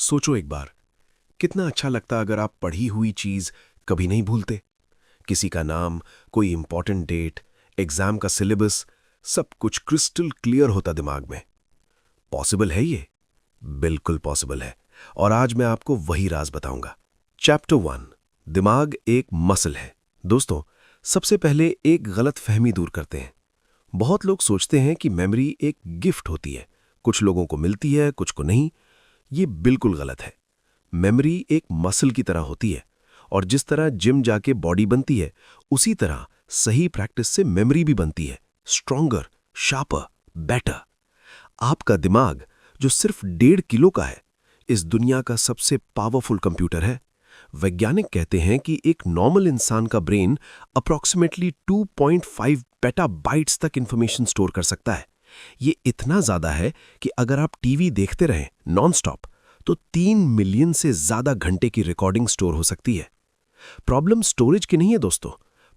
सोचो एक बार, कितना अच्छा लगता अगर आप पढ़ी हुई चीज कभी नहीं भूलते। किसी का नाम, कोई इंपॉर्टेंट डेट, एग्जाम का सिलेबस, सब कुछ क्रिस्टल क्लियर होता दिमाग में। पॉसिबल है ये? बिल्कुल पॉसिबल है। और आज मैं आपको वही राज बताऊंगा। चैप्टर 1, दिमाग एक मसल है। दोस्तों, सबसे पहले एक गलत फहमी दूर करते हैं। बहुत लोग सोचते हैं कि मेमोरी एक गिफ्ट होती है, कुछ लोगों को मिलती है, कुछ को नहीं। ये बिल्कुल गलत है। मेमोरी एक मसल की तरह होती है, और जिस तरह जिम जाके बॉडी बनती है, उसी तरह सही प्रैक्टिस से मेमोरी भी बनती है, स्ट्रॉन्गर, शार्पर, बेटर। आपका दिमाग, जो सिर्फ 1.5 किलो का है, इस दुनिया का सबसे पावरफुल कंप्यूटर है। वैज्ञानिक कहते हैं कि एक नॉर्मल इंसान का ब्रेन अप्रॉक्सीमेटली 2.5 पेटाबाइट्स तक इंफॉर्मेशन स्टोर कर सकता है। ये इतना ज्यादा है कि अगर आप टीवी देखते रहें नॉनस्टॉप, तो 3 मिलियन से ज्यादा घंटे की रिकॉर्डिंग स्टोर हो सकती है। प्रॉब्लम स्टोरेज की नहीं है दोस्तों,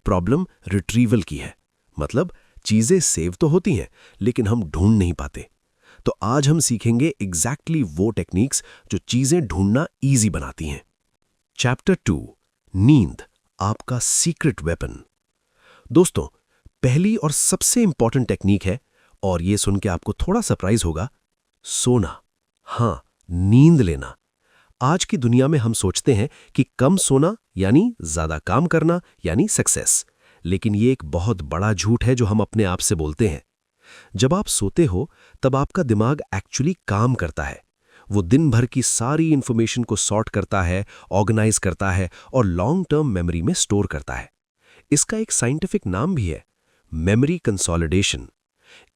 प्रॉब्लम रिट्रीवल की है। मतलब चीजें सेव तो होती हैं, लेकिन हम ढूंढ नहीं पाते। तो आज हम सीखेंगे एग्जैक्टली वो टेक्निक्स जो चीजें ढूंढना इजी बनाती हैं। चैप्टर 2, नींद, आपका सीक्रेट वेपन। दोस्तों, पहली और सबसे इंपॉर्टेंट टेक्निक है, और ये सुन के आपको थोड़ा सरप्राइज होगा, सोना। हाँ, नींद लेना। आज की दुनिया में हम सोचते हैं कि कम सोना यानी ज्यादा काम करना यानी सक्सेस, लेकिन ये एक बहुत बड़ा झूठ है जो हम अपने आप से बोलते हैं। जब आप सोते हो, तब आपका दिमाग एक्चुअली काम करता है। वो दिन भर की सारी इंफॉर्मेशन को सॉर्ट करता है, ऑर्गेनाइज करता है और लॉन्ग टर्म मेमोरी में स्टोर करता है। इसका एक साइंटिफिक नाम भी है, मेमोरी कंसोलिडेशन।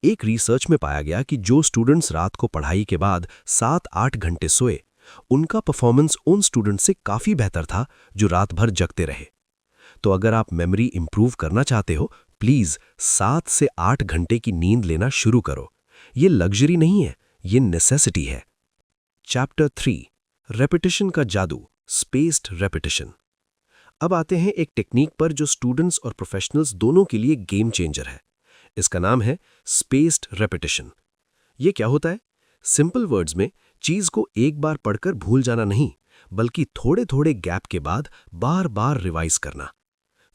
एक रिसर्च में पाया गया कि जो स्टूडेंट्स रात को पढ़ाई के बाद 7-8 घंटे सोए, उनका परफॉर्मेंस उन स्टूडेंट्स से काफी बेहतर था जो रात भर जगते रहे। तो अगर आप मेमोरी इंप्रूव करना चाहते हो, प्लीज 7 से 8 घंटे की नींद लेना शुरू करो। ये लग्जरी नहीं है, ये नेसेसिटी है। चैप्टर 3, रेपिटेशन का जादू, स्पेस्ड रेपिटेशन। अब आते हैं एक टेक्निक पर जो स्टूडेंट्स और प्रोफेशनल्स दोनों के लिए गेम चेंजर है। इसका नाम है स्पेस्ड रेपिटेशन। ये क्या होता है? सिंपल वर्ड्स में, चीज को एक बार पढ़कर भूल जाना नहीं, बल्कि थोड़े थोड़े गैप के बाद बार बार रिवाइज करना।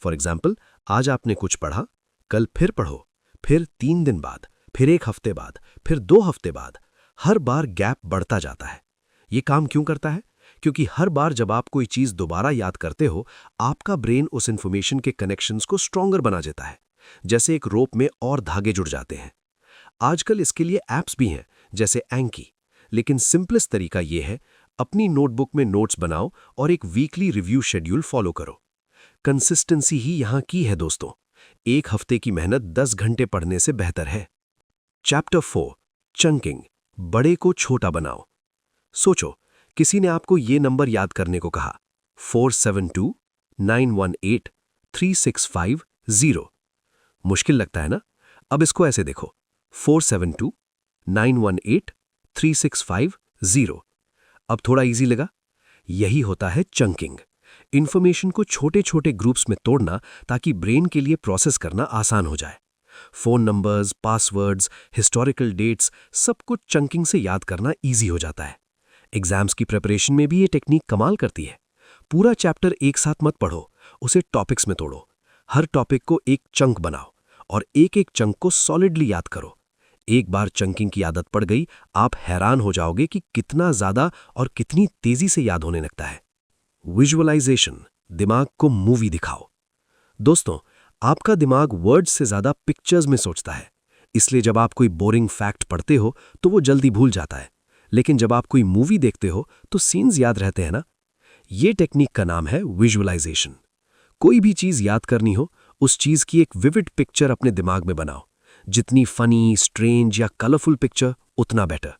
फॉर एग्जाम्पल, आज आपने कुछ पढ़ा, कल फिर पढ़ो, फिर 3 दिन बाद, फिर 1 हफ्ते बाद, फिर 2 हफ्ते बाद। हर बार गैप बढ़ता जाता है। ये काम क्यों करता है? क्योंकि हर बार जब आप कोई चीज दोबारा याद करते हो, आपका ब्रेन उस इंफॉर्मेशन के कनेक्शंस को स्ट्रॉन्गर बना देता है, जैसे एक रोप में और धागे जुड़ जाते हैं। आजकल इसके लिए ऐप्स भी हैं, जैसे एंकी। लेकिन सिंपलेस्ट तरीका यह है, अपनी नोटबुक में नोट्स बनाओ और एक वीकली रिव्यू शेड्यूल फॉलो करो। कंसिस्टेंसी ही यहां की है दोस्तों। 1 हफ्ते की मेहनत 10 घंटे पढ़ने से बेहतर है। चैप्टर 4, चंकिंग, बड़े को छोटा बनाओ। सोचो, किसी ने आपको ये नंबर याद करने को कहा, 4729183650। मुश्किल लगता है ना? अब इसको ऐसे देखो, 4729183650। अब थोड़ा इजी लगा? यही होता है चंकिंग। इंफॉर्मेशन को छोटे छोटे ग्रुप्स में तोड़ना, ताकि ब्रेन के लिए प्रोसेस करना आसान हो जाए। Phone numbers, passwords, historical dates, सब कुछ चंकिंग से याद करना इजी हो जाता है। एग्जाम्स की प्रिपरेशन में भी ये टेक्निक कमाल करती है। पूरा चैप्टर एक साथ मत पढ़ो, उसे टॉपिक्स में तोड़ो। हर टॉपिक को एक चंक बनाओ और एक एक चंक को सॉलिडली याद करो। एक बार चंकिंग की आदत पड़ गई, आप हैरान हो जाओगे कि कितना ज्यादा और कितनी तेजी से याद होने लगता है। विजुअलाइजेशन, दिमाग को मूवी दिखाओ। दोस्तों, आपका दिमाग वर्ड्स से ज्यादा पिक्चर्स में सोचता है। इसलिए जब आप कोई बोरिंग फैक्ट पढ़ते हो तो वो जल्दी भूल जाता है, लेकिन जब आप कोई मूवी देखते हो तो सीन्स याद रहते हैं ना। ये टेक्निक का नाम है विजुअलाइजेशन। कोई भी चीज याद करनी हो, उस चीज की एक विविड पिक्चर अपने दिमाग में बनाओ। जितनी फनी, स्ट्रेंज या कलरफुल पिक्चर, उतना बेटर।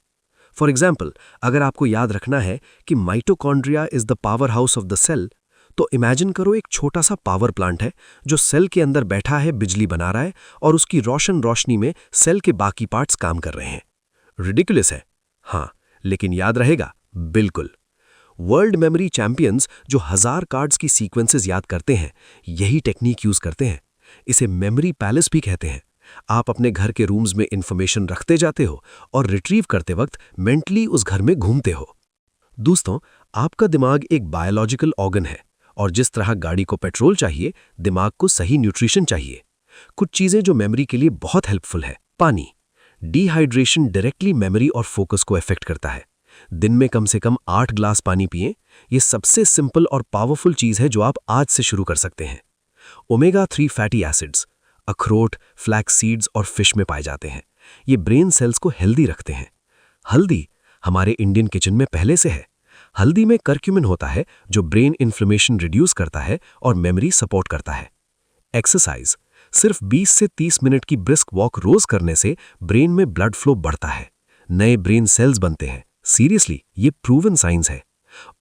फॉर एग्जाम्पल, अगर आपको याद रखना है कि mitochondria is the power house of the cell, तो इमेजिन करो एक छोटा सा पावर प्लांट है जो सेल के अंदर बैठा है, बिजली बना रहा है, और उसकी रोशन रोशनी में सेल के बाकी पार्ट्स काम कर रहे हैं। रिडिकुलस है, हाँ, लेकिन याद रहेगा बिल्कुल। वर्ल्ड मेमोरी चैंपियंस जो 1000 कार्ड्स की सीक्वेंसेस याद करते हैं, यही टेक्निक यूज करते हैं। इसे मेमोरी पैलेस भी कहते हैं। आप अपने घर के रूम्स में इंफॉर्मेशन रखते जाते हो और रिट्रीव करते वक्त मेंटली उस घर में घूमते हो। दोस्तों, आपका दिमाग एक बायोलॉजिकल ऑर्गन है और जिस तरह गाड़ी को पेट्रोल चाहिए, दिमाग को सही न्यूट्रिशन चाहिए। कुछ चीजें जो मेमोरी के लिए बहुत हेल्पफुल है। पानी। डिहाइड्रेशन डायरेक्टली मेमोरी और फोकस को अफेक्ट करता है। दिन में कम से कम 8 ग्लास पानी पिएं। ये सबसे सिंपल और पावरफुल चीज है जो आप आज से शुरू कर सकते हैं। ओमेगा 3 फैटी एसिड्स अखरोट, फ्लैक्स सीड्स और फिश में पाए जाते हैं। ये ब्रेन सेल्स को हेल्दी रखते हैं। हल्दी हमारे इंडियन किचन में पहले से है। हल्दी में करक्यूमिन होता है जो ब्रेन इन्फ्लेमेशन रिड्यूस करता है और मेमोरी सपोर्ट करता है। एक्सरसाइज सिर्फ 20 से 30 मिनट की ब्रिस्क वॉक रोज करने से ब्रेन में ब्लड फ्लो बढ़ता है, नए ब्रेन सेल्स बनते हैं। सीरियसली, ये प्रूवन साइंस है।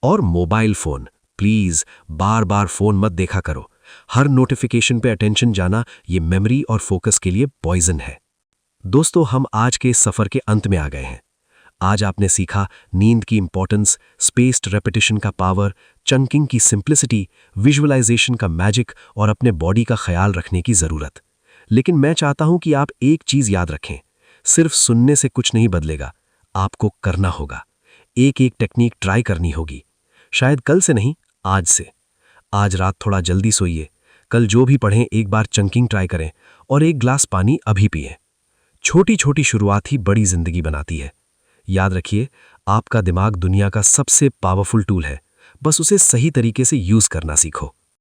और mobile phone, please bar bar phone मत देखा करो। हर नोटिफिकेशन पे अटेंशन जाना ये मेमोरी और फोकस के लिए पॉइजन है। दोस्तों, हम आज के इस सफर के अंत में आ गए हैं। आज आपने सीखा नींद की इंपॉर्टेंस, स्पेस्ड रेपिटेशन का पावर, चंकिंग की सिंप्लिसिटी, विजुअलाइजेशन का मैजिक और अपने बॉडी का ख्याल रखने की जरूरत। लेकिन मैं चाहता हूं कि आप एक चीज याद रखें, सिर्फ सुनने से कुछ नहीं बदलेगा, आपको करना होगा। एक एक टेक्निक ट्राई करनी होगी। शायद कल से नहीं, आज से। आज रात थोड़ा जल्दी सोइए, कल जो भी पढ़ें एक बार चंकिंग ट्राई करें और एक ग्लास पानी अभी पिएं। छोटी छोटी शुरुआत ही बड़ी जिंदगी बनाती है। याद रखिए, आपका दिमाग दुनिया का सबसे पावरफुल टूल है, बस उसे सही तरीके से यूज करना सीखो।